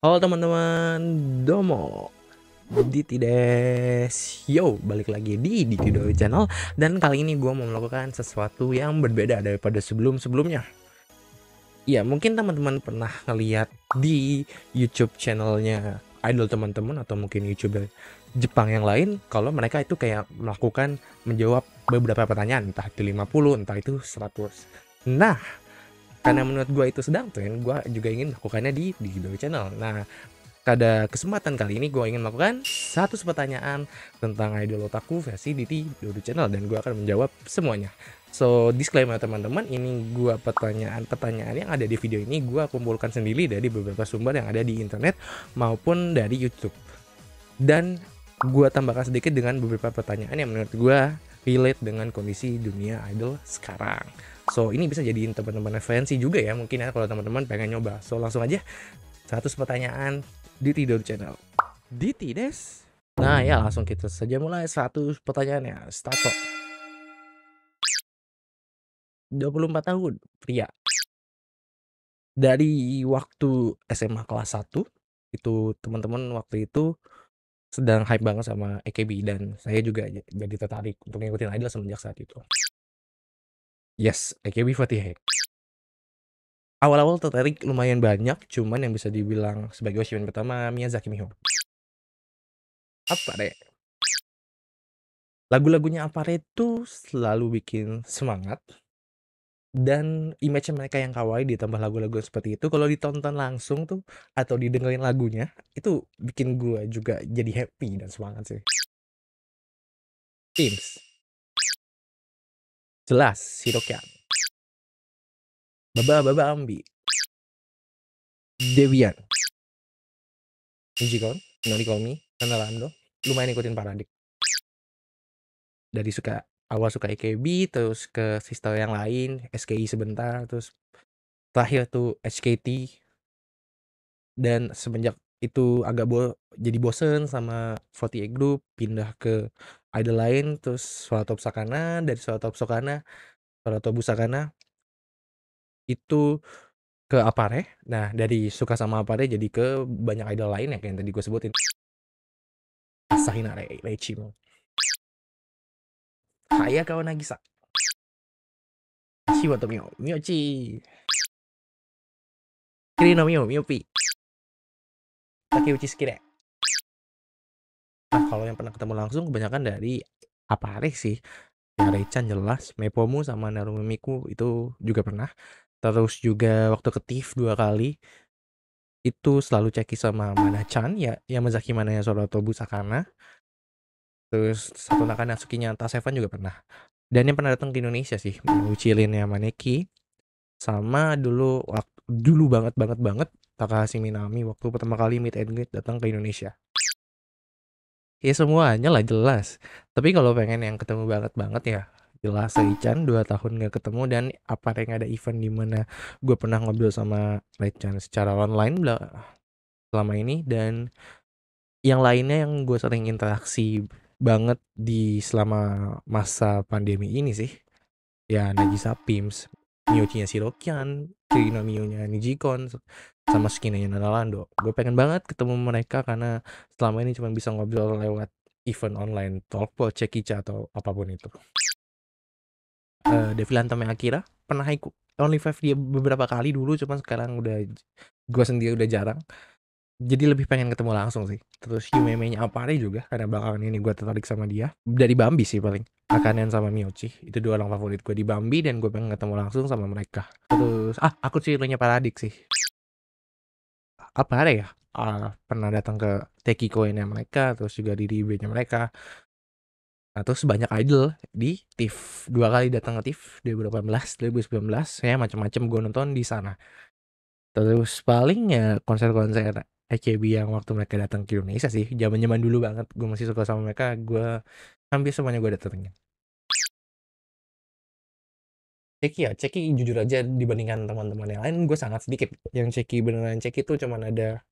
Halo teman-teman, domo, Diti des. Yo, balik lagi di Diti Doi Channel. Dan kali ini gue mau melakukan sesuatu yang berbeda daripada sebelum-sebelumnya. Ya, mungkin teman-teman pernah ngeliat di YouTube channelnya idol teman-teman atau mungkin YouTuber Jepang yang lain, kalau mereka itu kayak melakukan menjawab beberapa pertanyaan, entah itu 50, entah itu 100. Nah, karena menurut gue itu sedang tren, gue juga ingin melakukannya di Diti Doi Channel. Nah, pada kesempatan kali ini gue ingin melakukan 100 pertanyaan tentang idol otaku versi Diti Dodo Channel dan gue akan menjawab semuanya. So, disclaimer teman-teman, ini gue pertanyaan-pertanyaan yang ada di video ini gue kumpulkan sendiri dari beberapa sumber yang ada di internet maupun dari YouTube. Dan gue tambahkan sedikit dengan beberapa pertanyaan yang menurut gue relate dengan kondisi dunia idol sekarang. So, ini bisa jadiin teman-teman referensi juga ya mungkin ya kalau teman-teman pengen nyoba. So, langsung aja 100 pertanyaan di Tidur Channel. Diti des. Nah ya langsung kita saja mulai 100 pertanyaannya. Start kok. 24 tahun, pria. Dari waktu SMA kelas 1, itu teman-teman waktu itu sedang hype banget sama AKB dan saya juga jadi tertarik untuk ngikutin idol semenjak saat itu. Yes, AKB48. Awal-awal tertarik lumayan banyak, cuman yang bisa dibilang sebagai oshimen pertama Miyazaki Miho. Apa deh? Lagu-lagunya Apare itu selalu bikin semangat. Dan image mereka yang kawaii ditambah lagu-lagu seperti itu kalau ditonton langsung tuh atau didengerin lagunya, itu bikin gue juga jadi happy dan semangat sih. Teams, jelas Shirokian, Baba Ambi, Devian, Nijikon, Norikomi, Nanalando, lumayan ikutin Paradik. Dari awal suka AKB, terus ke sister yang lain, SKI sebentar, terus terakhir tuh HKT. Dan semenjak itu agak jadi bosen sama 48 Group, pindah ke idol lain, terus Suaratob Sakana, dari Suaratob Busakana itu ke Apare. Nah, dari suka sama Apare jadi ke banyak idol lain ya kayak yang tadi gue sebutin. Asahina Reichimo, Hayakawa Nagisa, Shiwato Miyochi, Kirino Miyopi, Takeuchi Skire. Nah, kalau yang pernah ketemu langsung kebanyakan dari Apare sih. Ya Reichan jelas, Mepomu sama Narumi Miku itu juga pernah. Terus juga waktu ke TIFF 2 kali, itu selalu ceki sama Mana-chan ya, Yamazaki Manaya Sorotobu Sakana. Terus satu Naka Natsuki-nya Ta7 juga pernah. Dan yang pernah datang ke Indonesia sih, Uchilinnya Maneki, sama dulu banget banget banget Takahashi Minami waktu pertama kali meet and greet datang ke Indonesia. Ya semuanya lah jelas. Tapi kalau pengen yang ketemu banget ya jelas Reichan 2 tahun gak ketemu dan apa yang ada event di mana gue pernah ngobrol sama Reichan secara online selama ini dan yang lainnya yang gue sering interaksi banget di selama masa pandemi ini sih ya Nagisa Pims, Miyochinya Shirokian, Kirino Miyonya Nijikon, sama Skinanya Nanalando. Gue pengen banget ketemu mereka karena selama ini cuma bisa ngobrol lewat event online, Talkpo, Cekica atau apapun itu. Devil Tame Akira pernah ikut Only Five dia beberapa kali dulu, cuman sekarang gue sendiri udah jarang. Jadi lebih pengen ketemu langsung sih. Terus Yumeme-nya Apare juga karena belakangan ini gue tertarik sama dia. Dari Bambi sih paling. Akanen sama Miyochi. Itu dua orang favorit gue di Bambi dan gue pengen ketemu langsung sama mereka. Terus aku Cilonya Paradik sih. Apare ya? Pernah datang ke Tekikoe-nya mereka, terus juga di Ribe-nya mereka. Nah, terus banyak idol di TIFF. 2 kali datang ke TIFF 2018, 2019. Saya macam-macam gue nonton di sana. Terus paling ya konser-konser AKB yang waktu mereka datang ke Indonesia sih, zaman-zaman dulu banget gue masih suka sama mereka, hampir semuanya gue datengin. Ceki jujur aja dibandingkan teman-teman yang lain gue sangat sedikit, yang Ceki beneran Ceki tuh cuman ada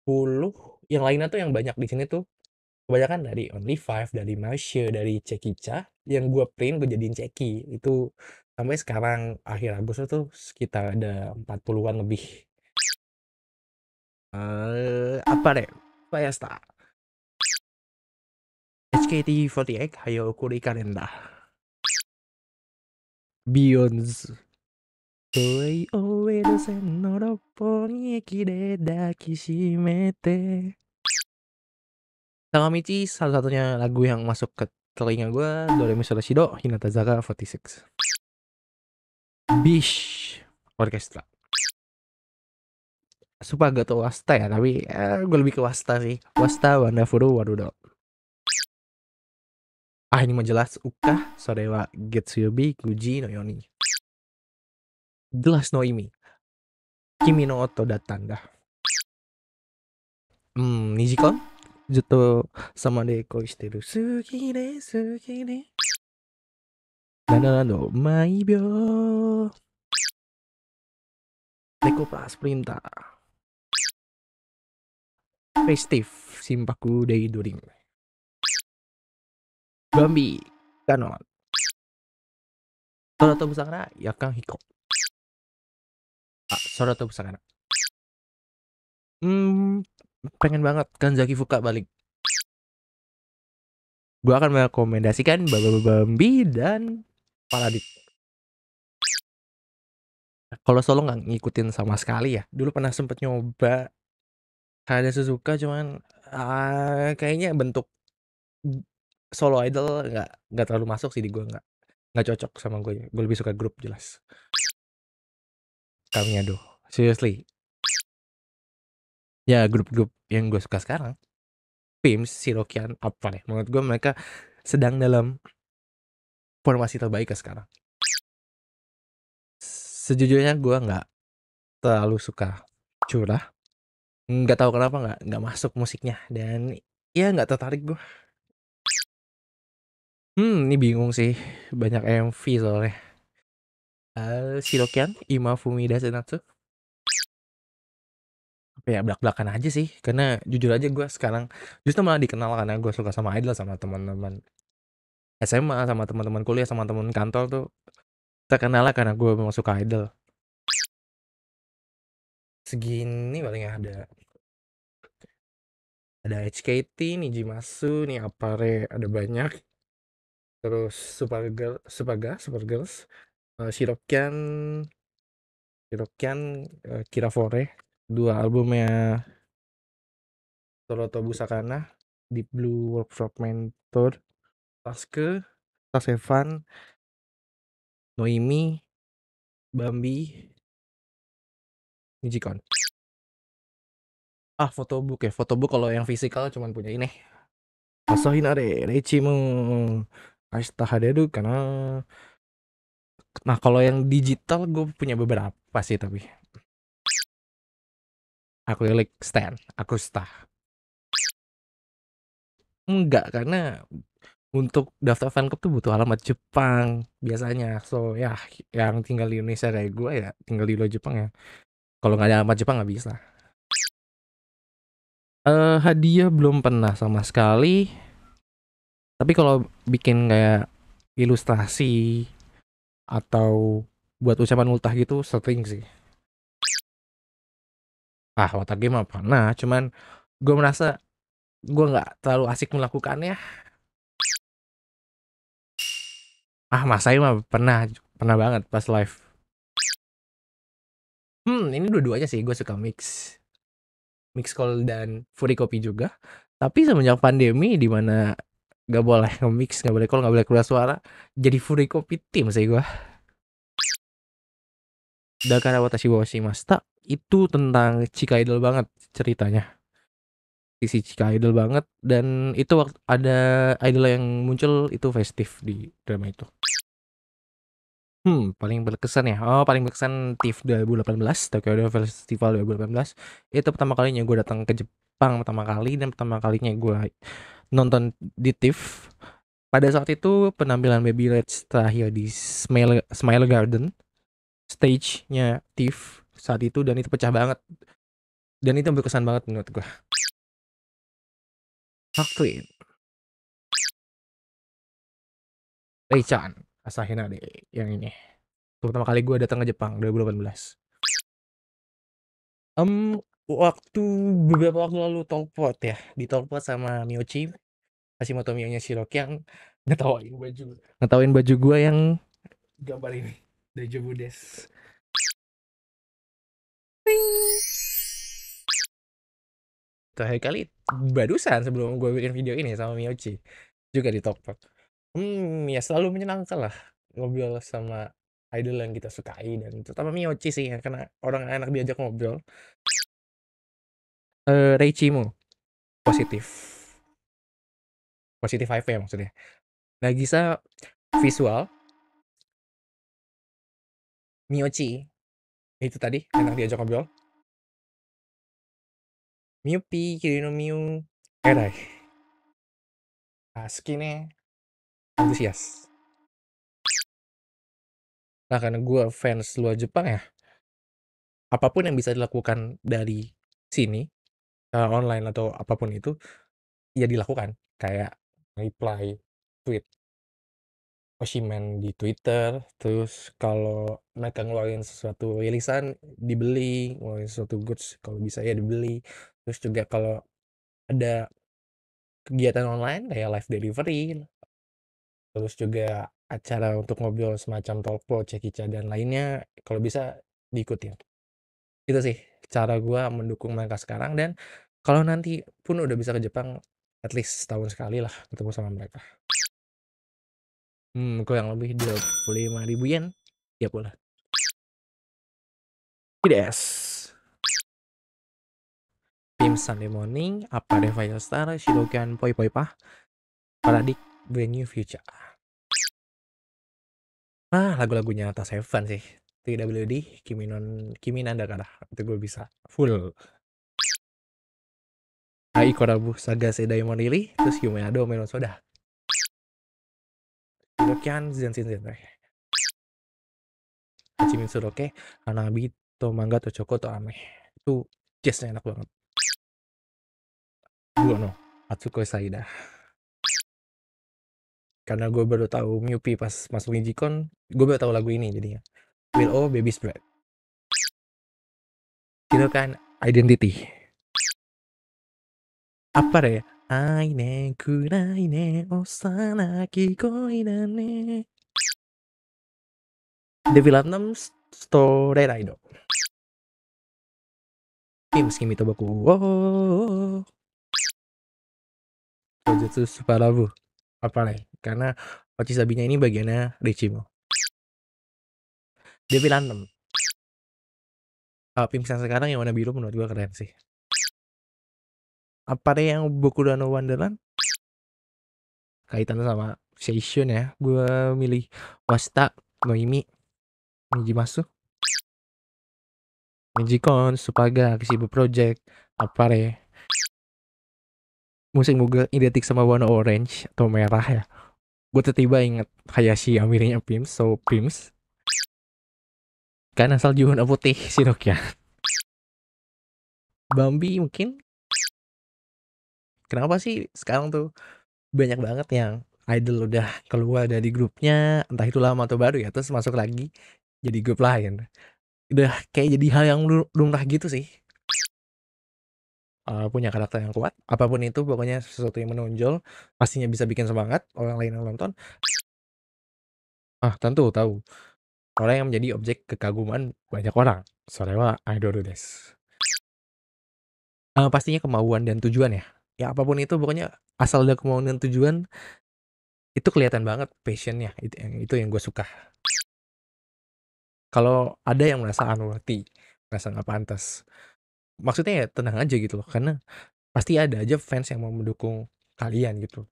10, yang lainnya tuh yang banyak di sini tuh kebanyakan dari Only Five, dari Marsha, dari Cekica, yang gue print gue jadiin Ceki, itu sampai sekarang akhir Agustus tuh sekitar ada 40-an lebih. apa deh? Fiesta. HKT48 Hayo Kuri Kalenda. Beyonce. 遠い大江戸線の六本木駅で抱きしめて. Takamichi salah satunya lagu yang masuk ke telinga gue. Doremi Soroshido Hinata Zaka 46. Bish Orchestra. Sumpah gak tau Wasta ya, tapi gue lebih ke Wasta sih. Wasta Wanda Furu Warudo. Ini mah jelas Uka Sorewa Getsuyobi Guji no Yoni. Jelas Noimi. Kimi no Oto Datanda. Nijikon Jutto sama de koi shiteru Suki de suki de. Nana no Maibyo. Neko Plus Perintah. Festive Simpaku Daydream. Bambi Kanon. Soroto Busakara Yakan Hiko. Soroto Busakara. Pengen banget Kanzaki Fuka balik. Gue akan merekomendasikan Bambi dan Paladin. Kalau solo nggak ngikutin sama sekali ya. Dulu pernah sempet nyoba ada Suzuka, cuman kayaknya bentuk solo idol nggak terlalu masuk sih di gue, nggak cocok sama gue. Gue lebih suka grup jelas. Kami aduh, seriously. Ya grup-grup yang gue suka sekarang, Pims, Sirokian, apa deh. Menurut gue mereka sedang dalam formasi terbaik ke sekarang. Sejujurnya gue nggak terlalu suka curah. Nggak tahu kenapa nggak masuk musiknya, dan ya nggak tertarik gue. Ini bingung sih, banyak MV soalnya. Shirokian Ima Fumida Senatsu. Apa ya, belak-belakan aja sih, karena jujur aja gue sekarang justru malah dikenal karena gue suka sama idol, sama teman-teman SMA, sama teman-teman kuliah, sama teman kantor tuh terkenal lah karena gue memang suka idol. Segini paling ada HKT, Nijimasu, nih Apare, ada banyak. Terus Supergirls, Shirokian, Kirafore, 2 albumnya Soroto Busakana, Deep Blue Workshop Mentor, Taske, Tasevan, Noimi, Bambi, Nijikon. Photobook ya. Photobook kalau yang fisikal cuman punya ini. Asohinare Reichimu Ashita Haderu karena. Nah, kalau yang digital gue punya beberapa sih, tapi Acrylic Stand, Akusta. Enggak, karena untuk daftar fanclub tuh butuh alamat Jepang biasanya. So ya, yang tinggal di Indonesia kayak gue ya tinggal di luar Jepang ya. Kalau nggak ada alamat Jepang nggak bisa. Hadiah belum pernah sama sekali. Tapi kalau bikin kayak ilustrasi atau buat ucapan ultah gitu sering sih. Watak game mah pernah, cuman gue merasa gue nggak terlalu asik melakukannya. Masai mah pernah banget pas live. Ini dua-duanya sih, gue suka mix call dan Fury Copy juga. Tapi semenjak pandemi di mana gak boleh nge-mix, gak boleh call, gak boleh keluar suara, jadi Fury Copy tim sih gue. Dakara Watashi wa Shimashita itu tentang Chika Idol banget ceritanya. Sisi Chika Idol banget, dan itu waktu ada idol yang muncul itu festif di drama itu. Paling berkesan ya. Paling berkesan TIFF 2018, Tokyo Idol Festival 2018. Itu pertama kalinya gue datang ke Jepang pertama kali, dan pertama kalinya gue nonton di TIFF. Pada saat itu penampilan Baby Reds terakhir di Smile Garden, stage-nya TIFF saat itu, dan itu pecah banget. Dan itu berkesan banget menurut gue. Hak Twin, Rei-chan, Asahinade yang ini. Pertama kali gue datang ke Jepang 2018. Waktu beberapa waktu lalu Talkpot ya, di Talkpot sama Miyoshi, Hashimoto Mionya Shiroki yang ngetawain baju gua yang gambar ini. Dejobu des. Terakhir kali barusan sebelum gue bikin video ini sama Miyoshi juga di Talkpot. Ya selalu menyenangkan lah ngobrol sama idol yang kita sukai, dan terutama Miyoshi sih ya, karena orang enak diajak ngobrol. Reichimu positif positif vibe ya maksudnya. Nagisa visual, Miyoshi itu tadi enak diajak ngobrol. Miyupi, Kirino Miyu, Erai. Skinnya antusias. Nah karena gue fans luar Jepang ya, apapun yang bisa dilakukan dari sini, online atau apapun itu, ya dilakukan. Kayak reply tweet Oshiman di Twitter, terus kalau mereka ngeluarin sesuatu rilisan dibeli, ngeluarin sesuatu goods kalau bisa ya dibeli. Terus juga kalau ada kegiatan online kayak live delivery, terus juga acara untuk ngobrol semacam Talkpo, Cekica dan lainnya, kalau bisa diikutin. Itu sih cara gua mendukung mereka sekarang, dan kalau nanti pun udah bisa ke Jepang, at least setahun sekali lah ketemu sama mereka. Kurang lebih 25.000 yen tiap bulan. Yes. Pim Sunday Morning, Apa Firestar, Shirokan Poi Poi Pah, Paradik, Brand New Future. Lagu-lagunya Atas Seven sih. TWD, Kimi Nandakara. Itu gue bisa full. Ai Korabu, Saga Diamond Lily, terus Yume Ado, Melon Soda. Shirokan Zenshin Zentai. Hachimin Suroke, Hanabi, to Manga, to Choco, to Ame. Itu jazznya enak banget. Buono, Atsuko Saida. Karena gue baru tahu Miyupi pas masuk Nijikon, gue baru tahu lagu ini jadinya. Will O, Baby's Breath. Itu kan Identity. Apa deh? Aine kurai ne osana kikoi da ne. Devil 6 Story Raido. Games Kimi Tobaku. Wow. Jujutsu Suparabu. Apa nih? Karena Ochisabinya ini bagiannya Richimo. Devil 6. Pimps yang sekarang yang warna biru menurut gue keren sih. Apa deh yang Boku no Wonderland? Kaitan sama Seishun ya. Gue milih Wasta, Noimi, Nijimasu, Nijikon, Supaga, Kishibu Project, apa deh. Musik gue identik sama warna orange atau merah ya. Gue tiba-tiba inget Hayashi Amirinya Pimps, so Pimps. Kan asal juga warna putih Shirokia. Bambi mungkin. Kenapa sih sekarang tuh banyak banget yang idol udah keluar dari grupnya, entah itu lama atau baru ya, terus masuk lagi jadi grup lain. Udah kayak jadi hal yang lumrah gitu sih. Punya karakter yang kuat, apapun itu pokoknya sesuatu yang menonjol, pastinya bisa bikin semangat orang lain yang nonton. Tentu tahu. Orang yang menjadi objek kekaguman banyak orang. Sorewa idol des. Pastinya kemauan dan tujuan ya. Ya apapun itu pokoknya asal ada kemauan dan tujuan, itu kelihatan banget passionnya. Itu yang gue suka. Kalau ada yang merasa unworthy, merasa nggak pantas, maksudnya ya tenang aja gitu loh, karena pasti ada aja fans yang mau mendukung kalian gitu.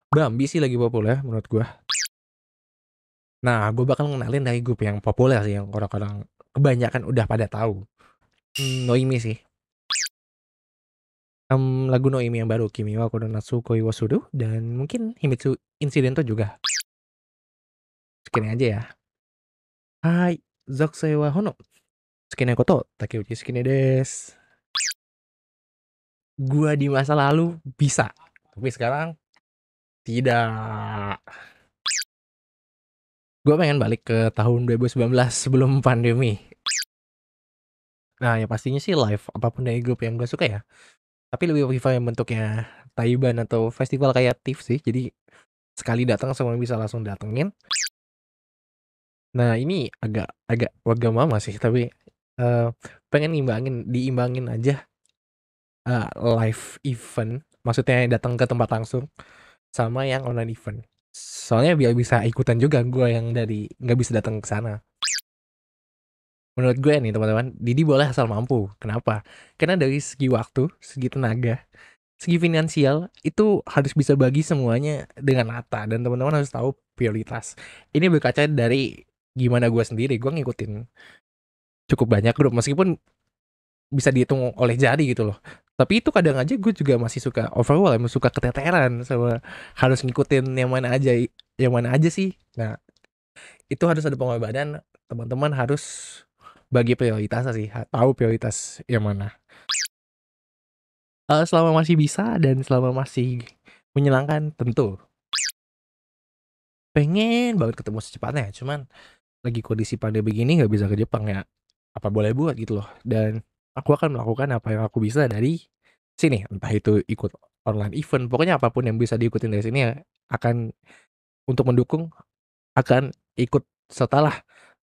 Bambi sih lagi populer menurut gue. Nah, gue bakal ngenalin dari grup yang populer sih, yang orang-orang kebanyakan udah pada tahu. Noimi sih. Lagu Noimi yang baru, Kimi wa Koronatsu Koi wa Suru, dan mungkin Himitsu Incidento juga. Sekian aja ya. Hai, Zokusei wa Hono. Sekian koto, Takeuchi Sukine desu. Gua di masa lalu bisa, tapi sekarang tidak. Gue pengen balik ke tahun 2019 sebelum pandemi. Nah, ya pastinya sih live, apapun dari grup yang gue suka ya. Tapi lebih prefer yang bentuknya Taliban atau festival kreatif sih. Jadi sekali datang semua bisa langsung datengin. Nah, ini agak agak wagamama sih, tapi pengen diimbangin aja live event, maksudnya datang ke tempat langsung sama yang online event. Soalnya biar bisa ikutan juga gue yang dari nggak bisa datang ke sana. Menurut gue nih teman-teman, Didi boleh asal mampu. Kenapa? Karena dari segi waktu, segi tenaga, segi finansial itu harus bisa bagi semuanya dengan rata dan teman-teman harus tahu prioritas. Ini berkaca dari gimana gue sendiri, gue ngikutin cukup banyak grup meskipun bisa dihitung oleh jari gitu loh. Tapi itu kadang aja gue juga masih suka overwhelm, suka keteteran sama harus ngikutin yang mana aja sih. Nah, itu harus ada pengorbanan, teman-teman harus bagi prioritas sih, tahu prioritas yang mana. Selama masih bisa dan selama masih menyenangkan tentu pengen banget ketemu secepatnya, cuman lagi kondisi pandemi begini nggak bisa ke Jepang ya, apa boleh buat gitu loh. Dan aku akan melakukan apa yang aku bisa dari sini, entah itu ikut online event, pokoknya apapun yang bisa diikutin dari sini ya akan untuk mendukung, akan ikut setelah.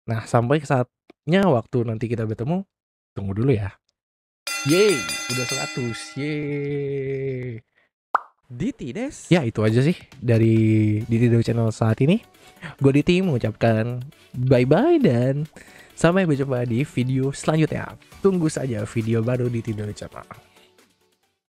Nah, sampai saatnya waktu nanti kita bertemu, tunggu dulu ya. Yeay, udah 100. Yeay. Diti des. Ya, itu aja sih dari Diti Channel saat ini. Gue Diti mengucapkan bye-bye dan sampai berjumpa di video selanjutnya. Tunggu saja video baru di Diti Channel.